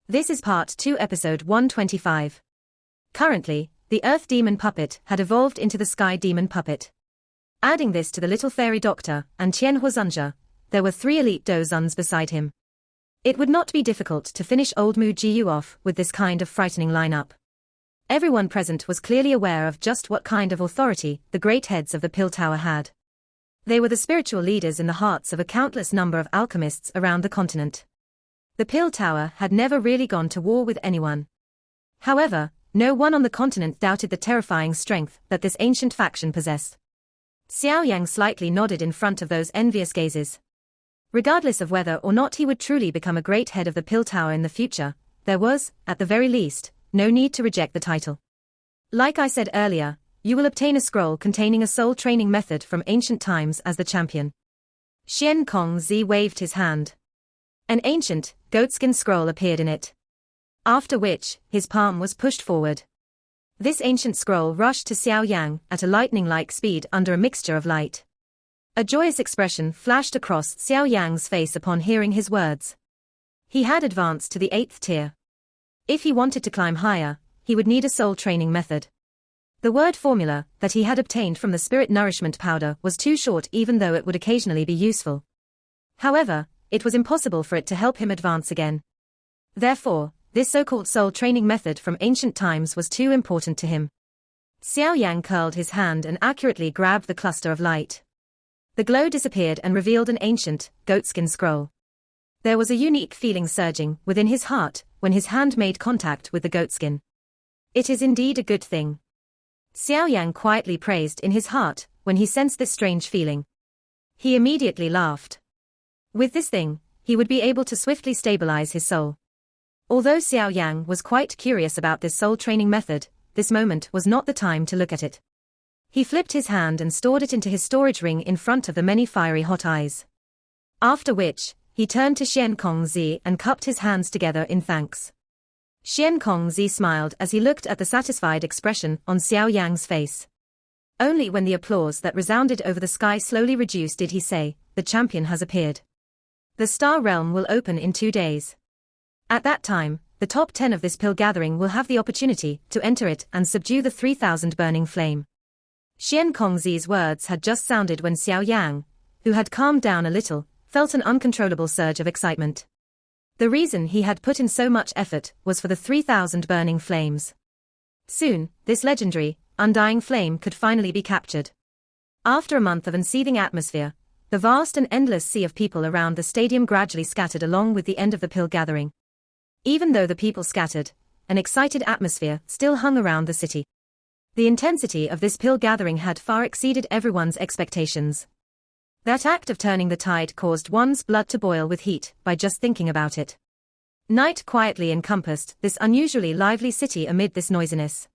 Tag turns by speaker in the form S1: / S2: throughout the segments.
S1: This is Part 2 Episode 125. Currently, the Earth Demon Puppet had evolved into the Sky Demon Puppet. Adding this to the Little Fairy Doctor and Qian Huozunja, there were 3 elite Dozuns beside him. It would not be difficult to finish old Mu Jiu off with this kind of frightening lineup. Everyone present was clearly aware of just what kind of authority the great heads of the Pill Tower had. They were the spiritual leaders in the hearts of a countless number of alchemists around the continent. The Pill Tower had never really gone to war with anyone. However, no one on the continent doubted the terrifying strength that this ancient faction possessed. Xiao Yan slightly nodded in front of those envious gazes. Regardless of whether or not he would truly become a great head of the Pill Tower in the future, there was, at the very least, no need to reject the title. Like I said earlier, you will obtain a scroll containing a soul training method from ancient times as the champion. Xian Kongzi waved his hand. An ancient, goatskin scroll appeared in it. After which, his palm was pushed forward. This ancient scroll rushed to Xiao Yan at a lightning-like speed under a mixture of light. A joyous expression flashed across Xiao Yan's face upon hearing his words. He had advanced to the 8th tier. If he wanted to climb higher, he would need a soul training method. The word formula that he had obtained from the spirit nourishment powder was too short even though it would occasionally be useful. However, it was impossible for it to help him advance again. Therefore, this so-called soul training method from ancient times was too important to him. Xiao Yan curled his hand and accurately grabbed the cluster of light. The glow disappeared and revealed an ancient, goatskin scroll. There was a unique feeling surging within his heart when his hand made contact with the goatskin. It is indeed a good thing. Xiao Yan quietly praised in his heart when he sensed this strange feeling. He immediately laughed. With this thing, he would be able to swiftly stabilize his soul. Although Xiao Yan was quite curious about this soul training method, this moment was not the time to look at it. He flipped his hand and stored it into his storage ring in front of the many fiery hot eyes. After which, he turned to Xian Kongzi and cupped his hands together in thanks. Xian Kongzi smiled as he looked at the satisfied expression on Xiao Yan's face. Only when the applause that resounded over the sky slowly reduced did he say, "The champion has appeared. The Star Realm will open in 2 days. At that time, the top 10 of this pill gathering will have the opportunity to enter it and subdue the 3,000 burning flame." Xian Kongzi's words had just sounded when Xiao Yang, who had calmed down a little, felt an uncontrollable surge of excitement. The reason he had put in so much effort was for the 3,000 burning flames. Soon, this legendary, undying flame could finally be captured. After a month of unseething atmosphere, the vast and endless sea of people around the stadium gradually scattered along with the end of the pill gathering. Even though the people scattered, an excited atmosphere still hung around the city. The intensity of this pill gathering had far exceeded everyone's expectations. That act of turning the tide caused one's blood to boil with heat by just thinking about it. Night quietly encompassed this unusually lively city amid this noisiness.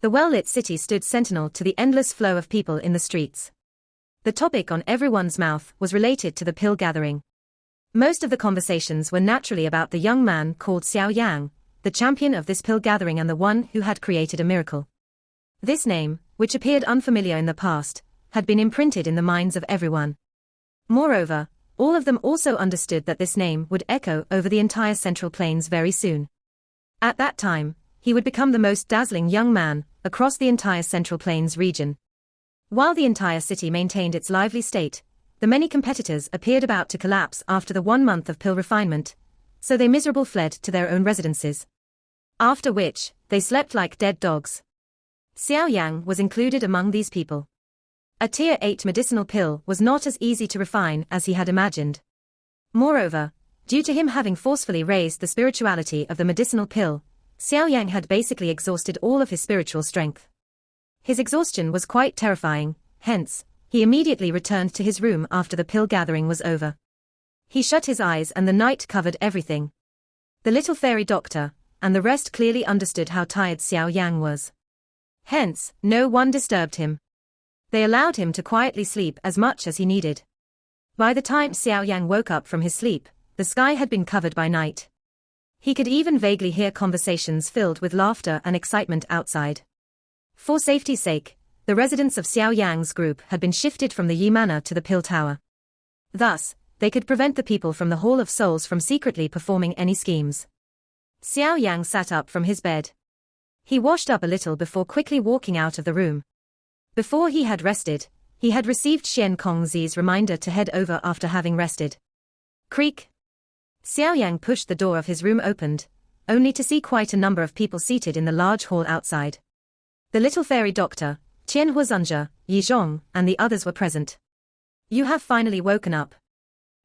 S1: The well-lit city stood sentinel to the endless flow of people in the streets. The topic on everyone's mouth was related to the pill gathering. Most of the conversations were naturally about the young man called Xiao Yang, the champion of this pill gathering and the one who had created a miracle. This name, which appeared unfamiliar in the past, had been imprinted in the minds of everyone. Moreover, all of them also understood that this name would echo over the entire Central Plains very soon. At that time, he would become the most dazzling young man across the entire Central Plains region. While the entire city maintained its lively state, the many competitors appeared about to collapse after the 1 month of pill refinement, so they miserable fled to their own residences. After which, they slept like dead dogs. Xiao Yang was included among these people. A Tier 8 medicinal pill was not as easy to refine as he had imagined. Moreover, due to him having forcefully raised the spirituality of the medicinal pill, Xiao Yang had basically exhausted all of his spiritual strength. His exhaustion was quite terrifying, hence, he immediately returned to his room after the pill gathering was over. He shut his eyes and the night covered everything. The little fairy doctor, and the rest clearly understood how tired Xiao Yang was. Hence, no one disturbed him. They allowed him to quietly sleep as much as he needed. By the time Xiao Yang woke up from his sleep, the sky had been covered by night. He could even vaguely hear conversations filled with laughter and excitement outside. For safety's sake, the residents of Xiao Yang's group had been shifted from the Yi Manor to the Pill Tower. Thus, they could prevent the people from the Hall of Souls from secretly performing any schemes. Xiao Yang sat up from his bed. He washed up a little before quickly walking out of the room. Before he had rested, he had received Xian Kongzi's reminder to head over after having rested. Creak. Xiao Yang pushed the door of his room opened, only to see quite a number of people seated in the large hall outside. The little fairy doctor, Qian Huazunja, Yi Zhong, and the others were present. You have finally woken up.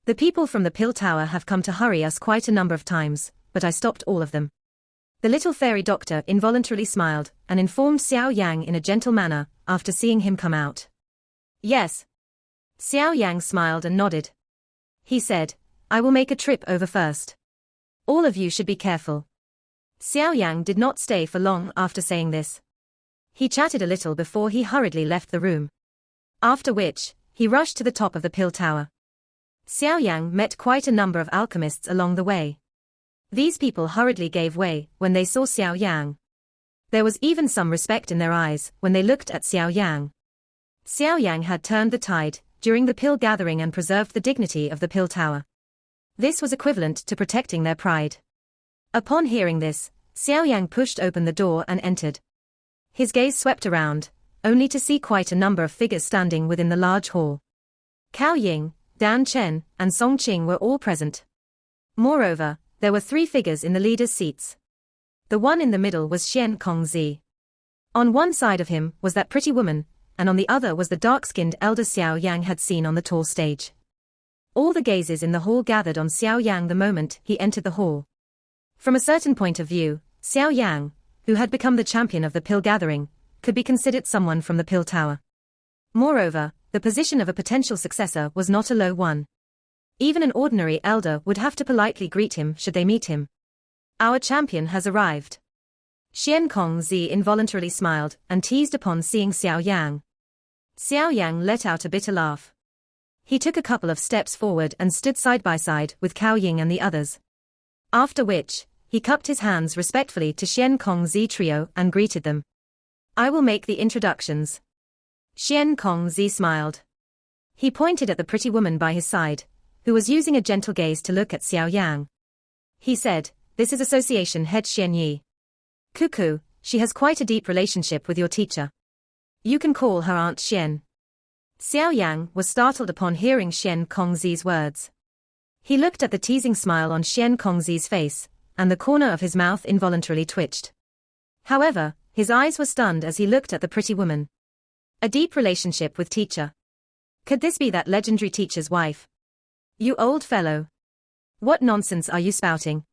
S1: The people from the pill tower have come to hurry us quite a number of times, but I stopped all of them. The little fairy doctor involuntarily smiled and informed Xiao Yang in a gentle manner after seeing him come out. Yes. Xiao Yang smiled and nodded. He said, I will make a trip over first. All of you should be careful. Xiao Yang did not stay for long after saying this. He chatted a little before he hurriedly left the room. After which, he rushed to the top of the pill tower. Xiao Yang met quite a number of alchemists along the way. These people hurriedly gave way when they saw Xiao Yang. There was even some respect in their eyes when they looked at Xiao Yang. Xiao Yang had turned the tide during the pill gathering and preserved the dignity of the pill tower. This was equivalent to protecting their pride. Upon hearing this, Xiao Yang pushed open the door and entered. His gaze swept around, only to see quite a number of figures standing within the large hall. Cao Ying, Dan Chen, and Song Qing were all present. Moreover, there were 3 figures in the leaders' seats. The one in the middle was Xian Kongzi. On one side of him was that pretty woman, and on the other was the dark-skinned elder Xiao Yang had seen on the tall stage. All the gazes in the hall gathered on Xiao Yang the moment he entered the hall. From a certain point of view, Xiao Yang, who had become the champion of the pill gathering, could be considered someone from the pill tower. Moreover, the position of a potential successor was not a low one. Even an ordinary elder would have to politely greet him should they meet him. Our champion has arrived. Xian Kongzi involuntarily smiled and teased upon seeing Xiao Yang. Xiao Yang let out a bitter laugh. He took a couple of steps forward and stood side by side with Cao Ying and the others. After which, he cupped his hands respectfully to Xian Kongzi trio and greeted them. I will make the introductions. Xian Kongzi smiled. He pointed at the pretty woman by his side, who was using a gentle gaze to look at Xiao Yang. He said, this is Association Head Xian Yi. Cuckoo, she has quite a deep relationship with your teacher. You can call her Aunt Xian. Xiao Yang was startled upon hearing Xian Kongzi's words. He looked at the teasing smile on Xian Kongzi's face, and the corner of his mouth involuntarily twitched. However, his eyes were stunned as he looked at the pretty woman. A deep relationship with teacher. Could this be that legendary teacher's wife? You old fellow. What nonsense are you spouting?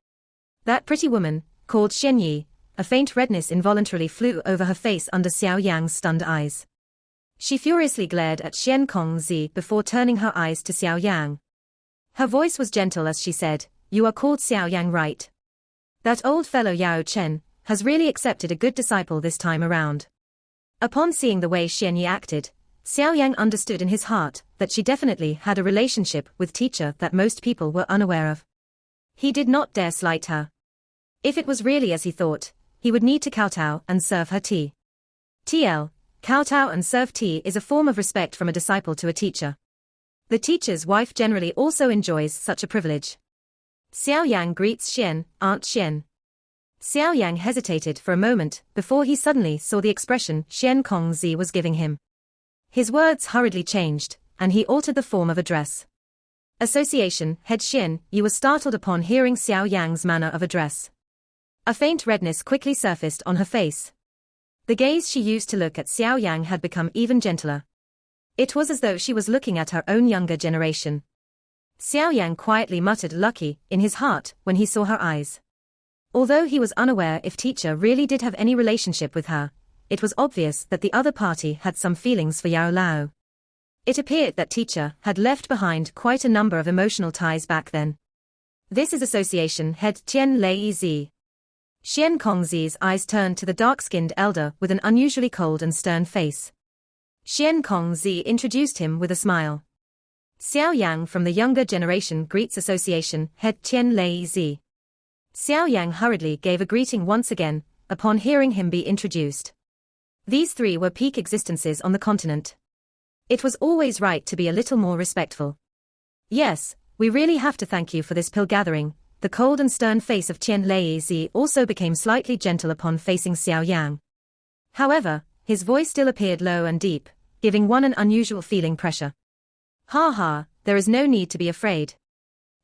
S1: That pretty woman, called Xian Yi, a faint redness involuntarily flew over her face under Xiao Yang's stunned eyes. She furiously glared at Xian Kongzi before turning her eyes to Xiao Yang. Her voice was gentle as she said, you are called Xiao Yang, right? That old fellow Yao Chen has really accepted a good disciple this time around. Upon seeing the way Xian Yi acted, Xiao Yang understood in his heart that she definitely had a relationship with teacher that most people were unaware of. He did not dare slight her. If it was really as he thought, he would need to kowtow and serve her tea. TL, kowtow and serve tea is a form of respect from a disciple to a teacher. The teacher's wife generally also enjoys such a privilege. Xiao Yang greets Xian, Aunt Xian. Xiao Yang hesitated for a moment before he suddenly saw the expression Xian Kongzi was giving him. His words hurriedly changed, and he altered the form of address. Association Head Xian Yi was startled upon hearing Xiao Yang's manner of address. A faint redness quickly surfaced on her face. The gaze she used to look at Xiao Yang had become even gentler. It was as though she was looking at her own younger generation. Xiao Yang quietly muttered lucky in his heart when he saw her eyes. Although he was unaware if teacher really did have any relationship with her, it was obvious that the other party had some feelings for Yao Lao. It appeared that teacher had left behind quite a number of emotional ties back then. This is Association Head Tian Lei Zi. Xian Kongzi's eyes turned to the dark-skinned elder with an unusually cold and stern face. Xian Kongzi introduced him with a smile. Xiao Yang from the younger generation greets Association Head Tian Lei Zi. Xiao Yang hurriedly gave a greeting once again, upon hearing him be introduced. These 3 were peak existences on the continent. It was always right to be a little more respectful. Yes, we really have to thank you for this pill gathering, the cold and stern face of Qian Leizi also became slightly gentle upon facing Xiao Yang. However, his voice still appeared low and deep, giving one an unusual feeling pressure. Ha ha, there is no need to be afraid.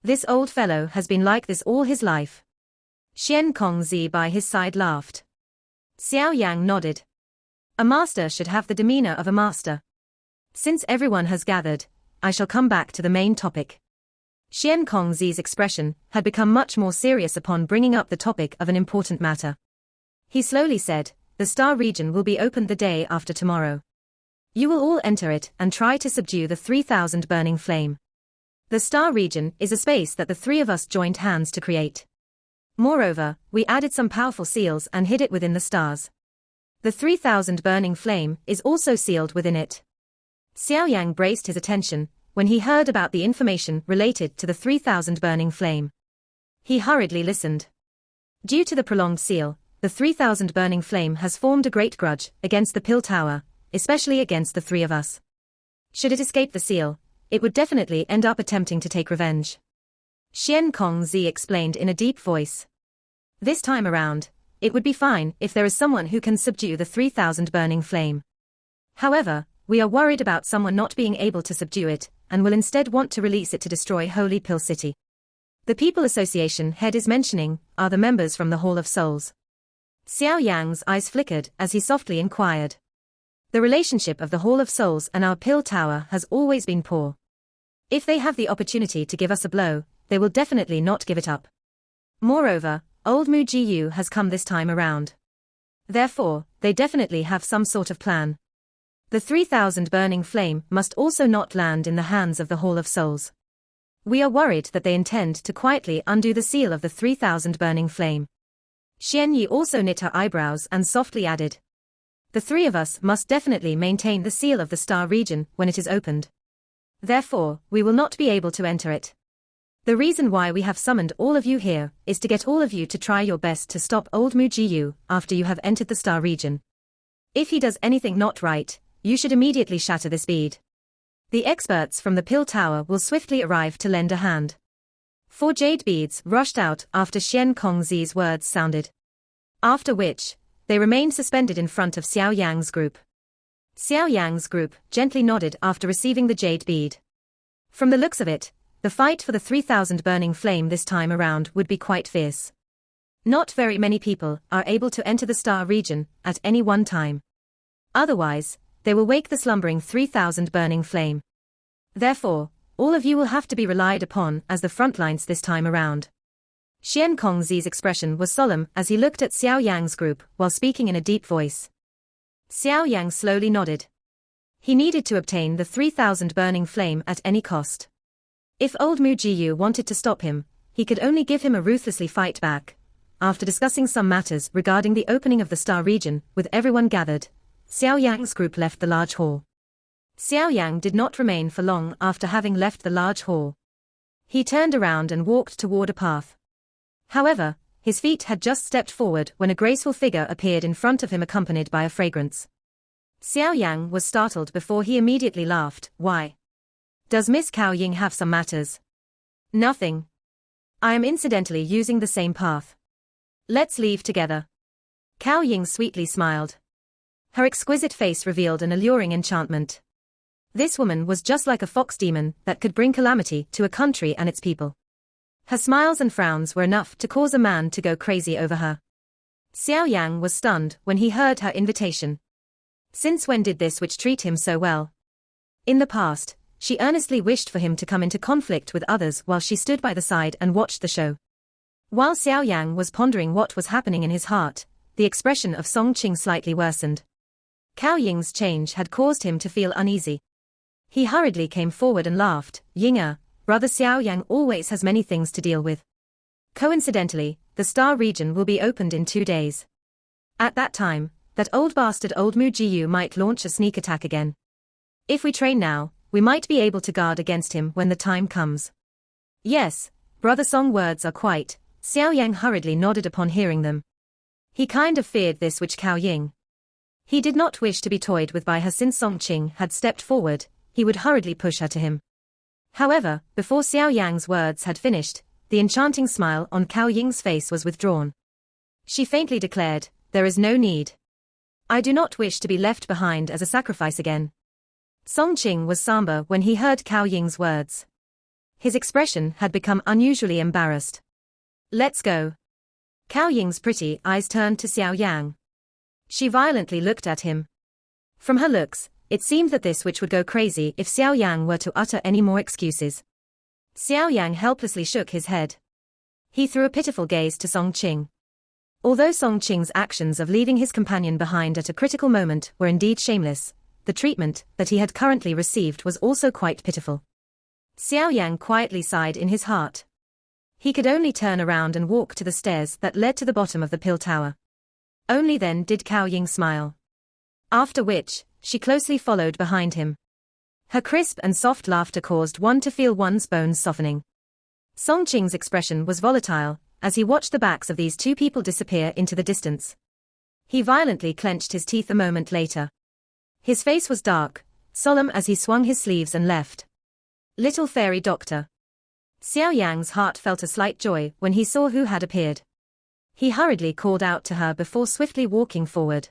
S1: This old fellow has been like this all his life. Xian Kongzi by his side laughed. Xiao Yang nodded. A master should have the demeanor of a master. Since everyone has gathered, I shall come back to the main topic. Xian Kongzi's expression had become much more serious upon bringing up the topic of an important matter. He slowly said, the star region will be opened the day after tomorrow. You will all enter it and try to subdue the 3,000 burning flame. The star region is a space that the three of us joined hands to create. Moreover, we added some powerful seals and hid it within the stars. The 3,000 burning flame is also sealed within it. Xiao Yang braced his attention when he heard about the information related to the 3,000 burning flame. He hurriedly listened. Due to the prolonged seal, the 3,000 burning flame has formed a great grudge against the Pill Tower, especially against the three of us. Should it escape the seal, it would definitely end up attempting to take revenge. Xian Kongzi explained in a deep voice. This time around, it would be fine if there is someone who can subdue the 3,000 burning flame. However, we are worried about someone not being able to subdue it, and will instead want to release it to destroy Holy Pill City. The People Association head is mentioning are the members from the Hall of Souls. Xiao Yang's eyes flickered as he softly inquired. The relationship of the Hall of Souls and our Pill Tower has always been poor. If they have the opportunity to give us a blow, they will definitely not give it up. Moreover, old Mu Jiyu has come this time around. Therefore, they definitely have some sort of plan. The 3,000 burning flame must also not land in the hands of the Hall of Souls. We are worried that they intend to quietly undo the seal of the 3,000 burning flame. Xian Yi also knit her eyebrows and softly added. The three of us must definitely maintain the seal of the star region when it is opened. Therefore, we will not be able to enter it. The reason why we have summoned all of you here is to get all of you to try your best to stop old Mu Jiyu after you have entered the star region. If he does anything not right, you should immediately shatter this bead. The experts from the Pill Tower will swiftly arrive to lend a hand. 4 jade beads rushed out after Xian Kongzi's words sounded. After which, they remained suspended in front of Xiao Yang's group. Xiao Yang's group gently nodded after receiving the jade bead. From the looks of it, the fight for the 3,000 burning flame this time around would be quite fierce. Not very many people are able to enter the star region at any one time. Otherwise, they will wake the slumbering 3,000 burning flame. Therefore, all of you will have to be relied upon as the front lines this time around. Xian Kongzi's expression was solemn as he looked at Xiao Yang's group while speaking in a deep voice. Xiao Yang slowly nodded. He needed to obtain the 3,000 burning flame at any cost. If old Mu Jiyu wanted to stop him, he could only give him a ruthlessly fight back. After discussing some matters regarding the opening of the star region with everyone gathered, Xiao Yang's group left the large hall. Xiao Yang did not remain for long after having left the large hall. He turned around and walked toward a path. However, his feet had just stepped forward when a graceful figure appeared in front of him accompanied by a fragrance. Xiao Yang was startled before he immediately laughed. Why? Does Miss Cao Ying have some matters? Nothing. I am incidentally using the same path. Let's leave together. Cao Ying sweetly smiled. Her exquisite face revealed an alluring enchantment. This woman was just like a fox demon that could bring calamity to a country and its people. Her smiles and frowns were enough to cause a man to go crazy over her. Xiao Yang was stunned when he heard her invitation. Since when did this witch treat him so well? In the past, she earnestly wished for him to come into conflict with others while she stood by the side and watched the show. While Xiao Yang was pondering what was happening in his heart, the expression of Song Qing slightly worsened. Cao Ying's change had caused him to feel uneasy. He hurriedly came forward and laughed. Yinger, brother Xiao Yang always has many things to deal with. Coincidentally, the star region will be opened in 2 days. At that time, that old bastard old Mu Jiyu might launch a sneak attack again. If we train now, we might be able to guard against him when the time comes. Yes, brother Song words are quite. Xiao Yang hurriedly nodded upon hearing them. He kind of feared this which Cao Ying. He did not wish to be toyed with by her since Song Qing had stepped forward, he would hurriedly push her to him. However, before Xiao Yang's words had finished, the enchanting smile on Cao Ying's face was withdrawn. She faintly declared, "There is no need. I do not wish to be left behind as a sacrifice again." Song Qing was somber when he heard Cao Ying's words. His expression had become unusually embarrassed. "Let's go." Cao Ying's pretty eyes turned to Xiao Yang. She violently looked at him. From her looks, it seemed that this witch would go crazy if Xiao Yang were to utter any more excuses. Xiao Yang helplessly shook his head. He threw a pitiful gaze to Song Qing. Although Song Qing's actions of leaving his companion behind at a critical moment were indeed shameless, the treatment that he had currently received was also quite pitiful. Xiao Yang quietly sighed in his heart. He could only turn around and walk to the stairs that led to the bottom of the pill tower. Only then did Cao Ying smile. After which, she closely followed behind him. Her crisp and soft laughter caused one to feel one's bones softening. Song Qing's expression was volatile, as he watched the backs of these two people disappear into the distance. He violently clenched his teeth a moment later. His face was dark, solemn as he swung his sleeves and left. "Little fairy doctor." Xiao Yang's heart felt a slight joy when he saw who had appeared. He hurriedly called out to her before swiftly walking forward.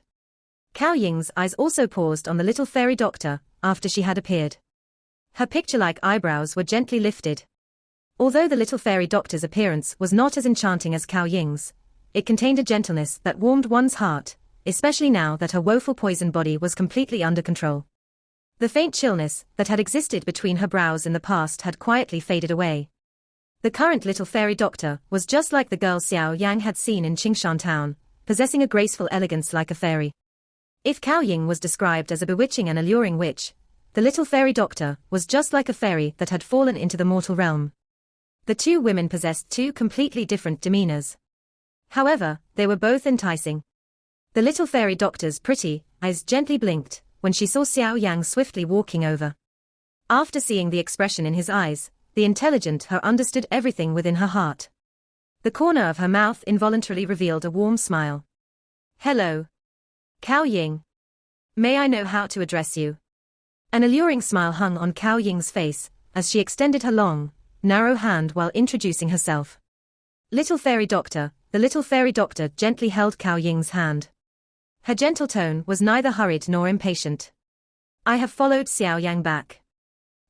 S1: Cao Ying's eyes also paused on the little fairy doctor after she had appeared. Her picture-like eyebrows were gently lifted. Although the little fairy doctor's appearance was not as enchanting as Cao Ying's, it contained a gentleness that warmed one's heart, especially now that her woeful poison body was completely under control. The faint chillness that had existed between her brows in the past had quietly faded away. The current little fairy doctor was just like the girl Xiao Yang had seen in Qingshan town, possessing a graceful elegance like a fairy. If Cao Ying was described as a bewitching and alluring witch, the little fairy doctor was just like a fairy that had fallen into the mortal realm. The two women possessed two completely different demeanors. However, they were both enticing. The little fairy doctor's pretty eyes gently blinked when she saw Xiao Yang swiftly walking over. After seeing the expression in his eyes, the intelligent her understood everything within her heart. The corner of her mouth involuntarily revealed a warm smile. "Hello. Cao Ying. May I know how to address you?" An alluring smile hung on Cao Ying's face as she extended her long, narrow hand while introducing herself. "Little fairy doctor." The little fairy doctor gently held Cao Ying's hand. Her gentle tone was neither hurried nor impatient. "I have followed Xiao Yang back.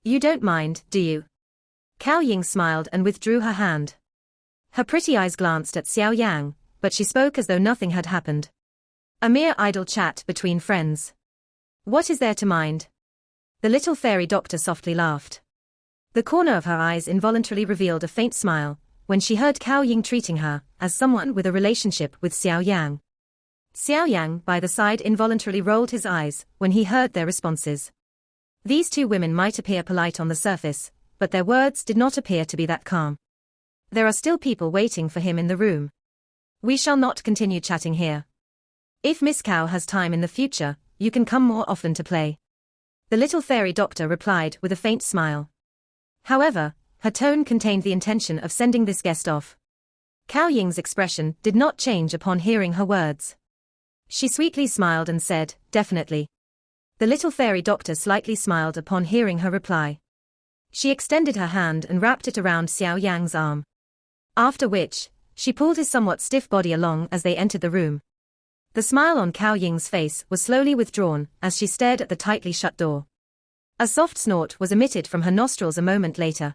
S1: You don't mind, do you?" Cao Ying smiled and withdrew her hand. Her pretty eyes glanced at Xiao Yang, but she spoke as though nothing had happened. A mere idle chat between friends. "What is there to mind?" The little fairy doctor softly laughed. The corner of her eyes involuntarily revealed a faint smile when she heard Cao Ying treating her as someone with a relationship with Xiao Yang. Xiao Yang by the side involuntarily rolled his eyes when he heard their responses. These two women might appear polite on the surface, but their words did not appear to be that calm. "There are still people waiting for him in the room. We shall not continue chatting here. If Miss Cao has time in the future, you can come more often to play." The little fairy doctor replied with a faint smile. However, her tone contained the intention of sending this guest off. Cao Ying's expression did not change upon hearing her words. She sweetly smiled and said, "Definitely." The little fairy doctor slightly smiled upon hearing her reply. She extended her hand and wrapped it around Xiao Yang's arm. After which, she pulled his somewhat stiff body along as they entered the room. The smile on Cao Ying's face was slowly withdrawn as she stared at the tightly shut door. A soft snort was emitted from her nostrils a moment later.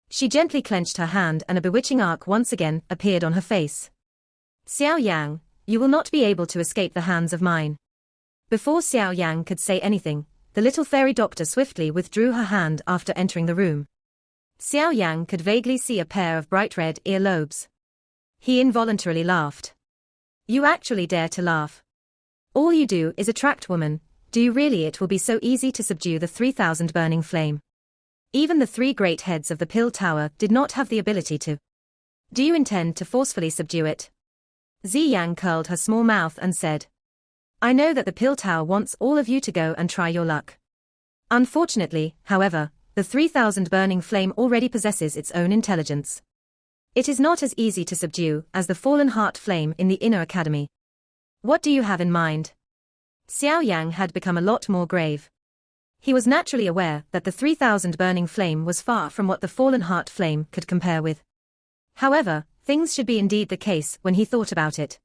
S1: She gently clenched her hand and a bewitching arc once again appeared on her face. "Xiao Yang, you will not be able to escape the hands of mine." Before Xiao Yang could say anything, the little fairy doctor swiftly withdrew her hand after entering the room. Xiao Yang could vaguely see a pair of bright red earlobes. He involuntarily laughed. "You actually dare to laugh? All you do is attract women. Do you really? It will be so easy to subdue the 3,000 burning flame. Even the three great heads of the pill tower did not have the ability to. Do you intend to forcefully subdue it?" Ziyang curled her small mouth and said, "I know that the pill tower wants all of you to go and try your luck. Unfortunately, however, the 3,000 burning flame already possesses its own intelligence. It is not as easy to subdue as the fallen heart flame in the inner academy. What do you have in mind?" Xiao Yang had become a lot more grave. He was naturally aware that the 3,000 burning flame was far from what the fallen heart flame could compare with. However, things should be indeed the case when he thought about it.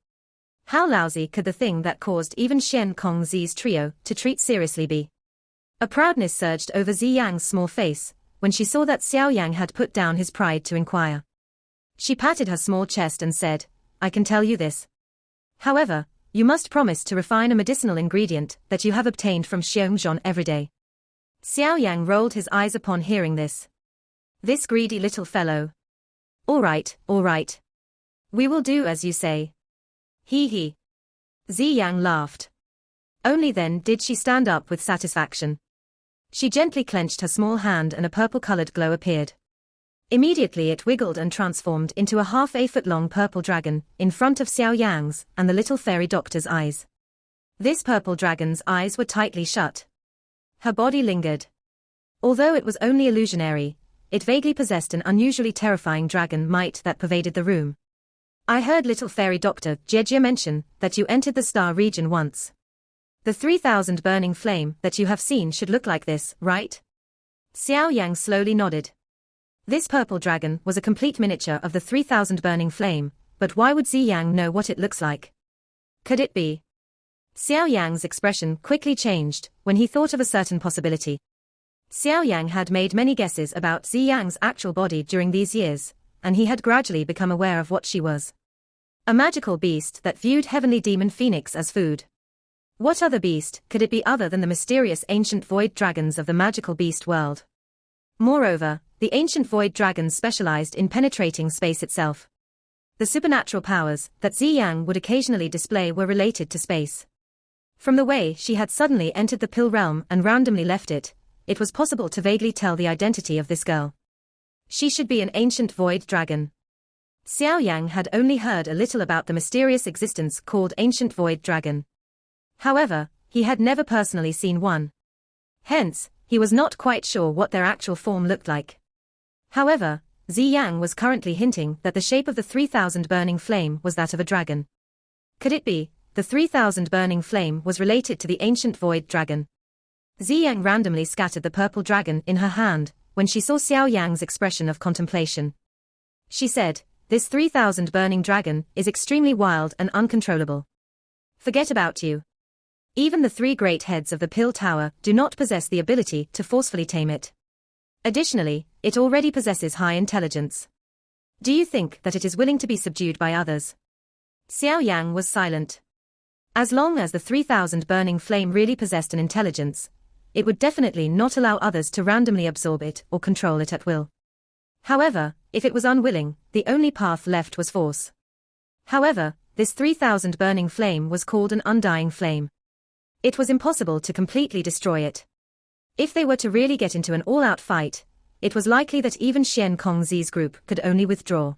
S1: How lousy could the thing that caused even Xian Kongzi's trio to treat seriously be? A proudness surged over Zi Yang's small face when she saw that Xiao Yan had put down his pride to inquire. She patted her small chest and said, I can tell you this. However, you must promise to refine a medicinal ingredient that you have obtained from Xiongzhon every day. Xiao Yang rolled his eyes upon hearing this. This greedy little fellow. All right. We will do as you say. He. Zi Yang laughed. Only then did she stand up with satisfaction. She gently clenched her small hand and a purple-colored glow appeared. Immediately it wiggled and transformed into a half-a-foot-long purple dragon in front of Xiao Yang's and the little fairy doctor's eyes. This purple dragon's eyes were tightly shut. Her body lingered. Although it was only illusionary, it vaguely possessed an unusually terrifying dragon might that pervaded the room. I heard little fairy doctor Jejia mention that you entered the star region once. The 3,000 burning flame that you have seen should look like this, right? Xiao Yang slowly nodded. This purple dragon was a complete miniature of the 3,000 burning flame, but why would Zi Yang know what it looks like? Could it be? Xiao Yang's expression quickly changed when he thought of a certain possibility. Xiao Yang had made many guesses about Zi Yang's actual body during these years, and he had gradually become aware of what she was. A magical beast that viewed heavenly demon phoenix as food. What other beast could it be other than the mysterious ancient void dragons of the magical beast world? Moreover, the ancient void dragons specialized in penetrating space itself. The supernatural powers that Zi Yang would occasionally display were related to space. From the way she had suddenly entered the pill realm and randomly left it, it was possible to vaguely tell the identity of this girl. She should be an ancient void dragon. Xiao Yang had only heard a little about the mysterious existence called ancient void dragon. However, he had never personally seen one. Hence, he was not quite sure what their actual form looked like. However, Zi Yang was currently hinting that the shape of the 3,000 burning flame was that of a dragon. Could it be, the 3,000 burning flame was related to the ancient void dragon? Zi Yang randomly scattered the purple dragon in her hand when she saw Xiao Yang's expression of contemplation. She said, this 3,000 burning dragon is extremely wild and uncontrollable. Forget about you. Even the 3 great heads of the pill tower do not possess the ability to forcefully tame it. Additionally, it already possesses high intelligence. Do you think that it is willing to be subdued by others? Xiao Yang was silent. As long as the 3,000 burning flame really possessed an intelligence, it would definitely not allow others to randomly absorb it or control it at will. However, if it was unwilling, the only path left was force. However, this 3,000 burning flame was called an undying flame. It was impossible to completely destroy it. If they were to really get into an all-out fight, it was likely that even Xian Kongzi's group could only withdraw.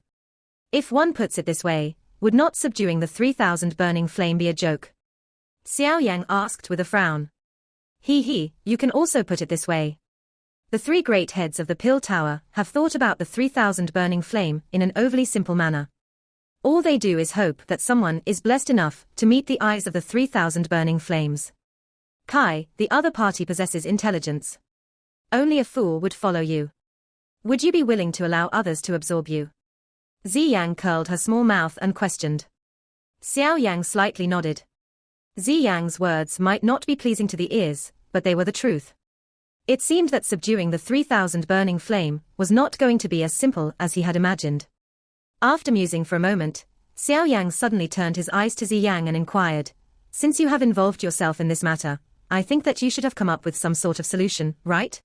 S1: If one puts it this way, would not subduing the 3,000 burning flame be a joke? Xiao Yang asked with a frown. You can also put it this way. The 3 great heads of the pill tower have thought about the 3,000 burning flame in an overly simple manner. All they do is hope that someone is blessed enough to meet the eyes of the 3,000 burning flames. Kai, the other party possesses intelligence. Only a fool would follow you. Would you be willing to allow others to absorb you? Zi Yang curled her small mouth and questioned. Xiao Yang slightly nodded. Zi Yang's words might not be pleasing to the ears, but they were the truth. It seemed that subduing the 3,000 burning flame was not going to be as simple as he had imagined. After musing for a moment, Xiao Yang suddenly turned his eyes to Zi Yang and inquired, since you have involved yourself in this matter, I think that you should have come up with some sort of solution, right?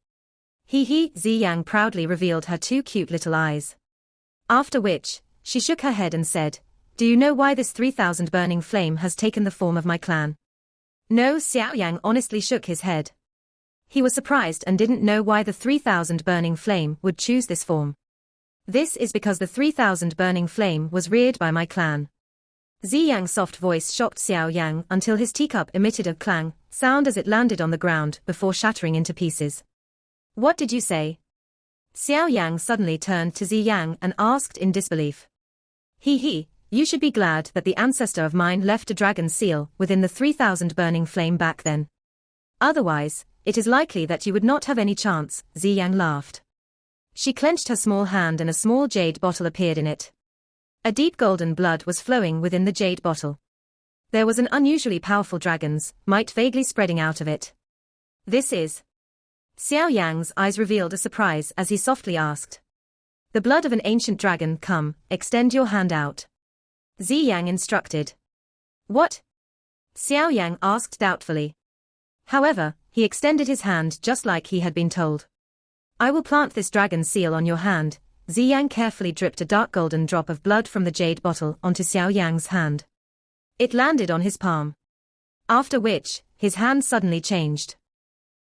S1: Zi Yang proudly revealed her 2 cute little eyes. After which, she shook her head and said, do you know why this 3,000 burning flame has taken the form of my clan? No, Xiao Yang honestly shook his head. He was surprised and didn't know why the 3,000 burning flame would choose this form. This is because the 3,000 burning flame was reared by my clan. Zi Yang's soft voice shocked Xiao Yang until his teacup emitted a clang sound as it landed on the ground before shattering into pieces. What did you say? Xiao Yang suddenly turned to Zi Yang and asked in disbelief. You should be glad that the ancestor of mine left a dragon seal within the 3,000 burning flame back then. Otherwise, it is likely that you would not have any chance, Zi Yang laughed. She clenched her small hand and a small jade bottle appeared in it. A deep golden blood was flowing within the jade bottle. There was an unusually powerful dragon's might vaguely spreading out of it. This is... Xiao Yan's eyes revealed a surprise as he softly asked. The blood of an ancient dragon, come, extend your hand out. Zi Yang instructed. What? Xiao Yan asked doubtfully. However, he extended his hand just like he had been told. I will plant this dragon seal on your hand. Zi Yang carefully dripped a dark golden drop of blood from the jade bottle onto Xiao Yan's hand. It landed on his palm. After which, his hand suddenly changed.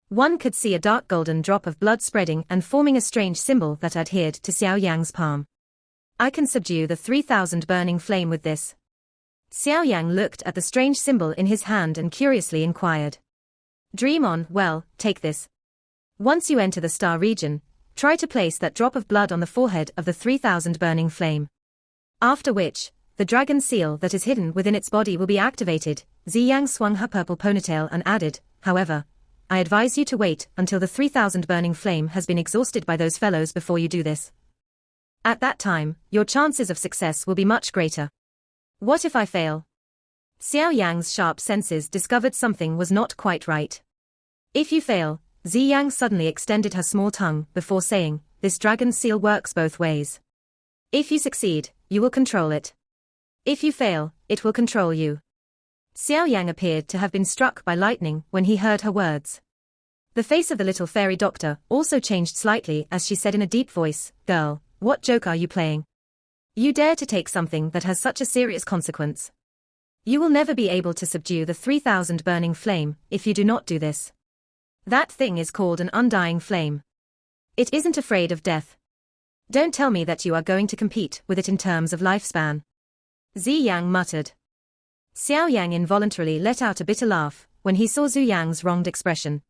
S1: One could see a dark golden drop of blood spreading and forming a strange symbol that adhered to Xiao Yan's palm. I can subdue the 3,000 burning flame with this. Xiao Yan looked at the strange symbol in his hand and curiously inquired. Dream on, well, take this. Once you enter the star region, try to place that drop of blood on the forehead of the 3,000 burning flame. After which, the dragon seal that is hidden within its body will be activated. Zi Yang swung her purple ponytail and added, however, I advise you to wait until the 3,000 burning flame has been exhausted by those fellows before you do this. At that time, your chances of success will be much greater. What if I fail? Xiao Yang's sharp senses discovered something was not quite right. If you fail, Zi Yang suddenly extended her small tongue before saying, this dragon seal works both ways. If you succeed, you will control it. If you fail, it will control you. Xiao Yang appeared to have been struck by lightning when he heard her words. The face of the little fairy doctor also changed slightly as she said in a deep voice, Girl, what joke are you playing? You dare to take something that has such a serious consequence. You will never be able to subdue the 3,000 burning flame if you do not do this. That thing is called an undying flame. It isn't afraid of death. Don't tell me that you are going to compete with it in terms of lifespan. Zi Yang muttered. Xiao Yang involuntarily let out a bitter laugh when he saw Zhu Yang's wronged expression.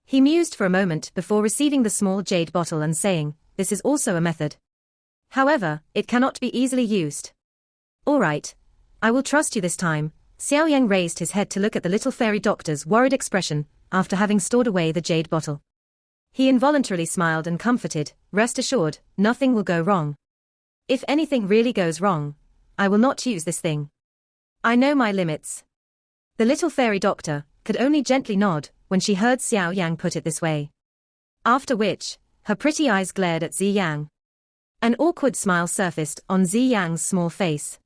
S1: He mused for a moment before receiving the small jade bottle and saying, this is also a method. However, it cannot be easily used. All right. I will trust you this time. Xiao Yang raised his head to look at the little fairy doctor's worried expression after having stored away the jade bottle. He involuntarily smiled and comforted, rest assured, nothing will go wrong. If anything really goes wrong, I will not use this thing. I know my limits. The little fairy doctor could only gently nod when she heard Xiao Yang put it this way. After which, her pretty eyes glared at Zi Yang. An awkward smile surfaced on Zi Yang's small face.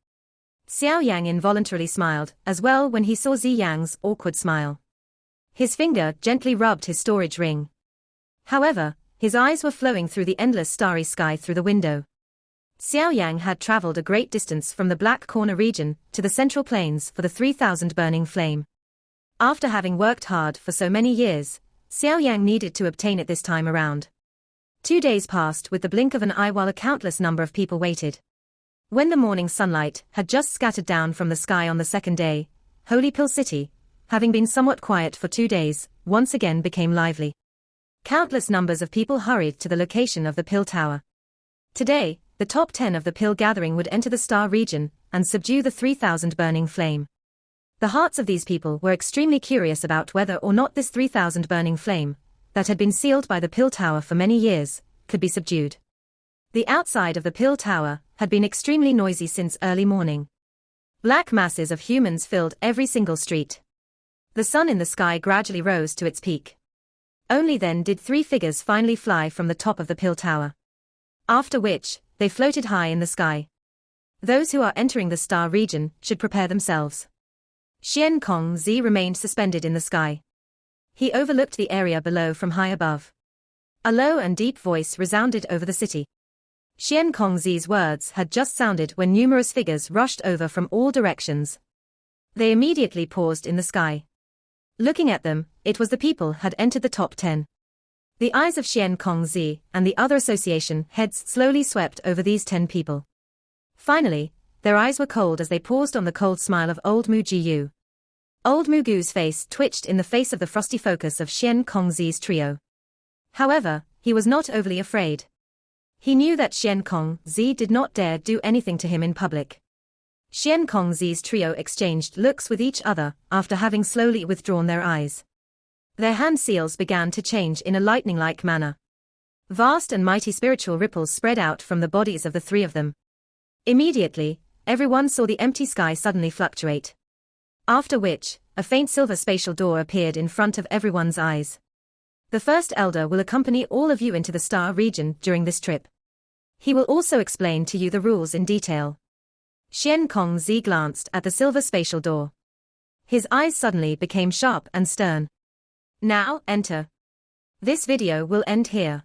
S1: Xiao Yang involuntarily smiled as well when he saw Zi Yang's awkward smile. His finger gently rubbed his storage ring. However, his eyes were flowing through the endless starry sky through the window. Xiao Yang had traveled a great distance from the Black Corner region to the Central Plains for the 3,000 burning flame. After having worked hard for so many years, Xiao Yang needed to obtain it this time around. 2 days passed with the blink of an eye while a countless number of people waited. When the morning sunlight had just scattered down from the sky on the second day, Holy Pill City, having been somewhat quiet for 2 days, once again became lively. Countless numbers of people hurried to the location of the Pill Tower. Today, the top 10 of the Pill Gathering would enter the Star region and subdue the 3,000 burning flame. The hearts of these people were extremely curious about whether or not this 3,000 burning flame, that had been sealed by the Pill Tower for many years, could be subdued. The outside of the Pill Tower had been extremely noisy since early morning. Black masses of humans filled every single street. The sun in the sky gradually rose to its peak. Only then did 3 figures finally fly from the top of the Pill Tower. After which, they floated high in the sky. Those who are entering the Star region should prepare themselves. Xian Kongzi remained suspended in the sky. He overlooked the area below from high above. A low and deep voice resounded over the city. Xian Kongzi's words had just sounded when numerous figures rushed over from all directions. They immediately paused in the sky. Looking at them, it was the people had entered the top 10. The eyes of Xian Kongzi and the other association heads slowly swept over these 10 people. Finally, their eyes were cold as they paused on the cold smile of old Mu Jiyu. Old Mu Gu's face twitched in the face of the frosty focus of Xian Kongzi's trio. However, he was not overly afraid. He knew that Xian Kongzi did not dare do anything to him in public. Xian Kongzi's trio exchanged looks with each other after having slowly withdrawn their eyes. Their hand seals began to change in a lightning-like manner. Vast and mighty spiritual ripples spread out from the bodies of the 3 of them. Immediately, everyone saw the empty sky suddenly fluctuate. After which, a faint silver spatial door appeared in front of everyone's eyes. The First Elder will accompany all of you into the star region during this trip. He will also explain to you the rules in detail. Xian Kongzi glanced at the silver spatial door. His eyes suddenly became sharp and stern. Now, enter. This video will end here.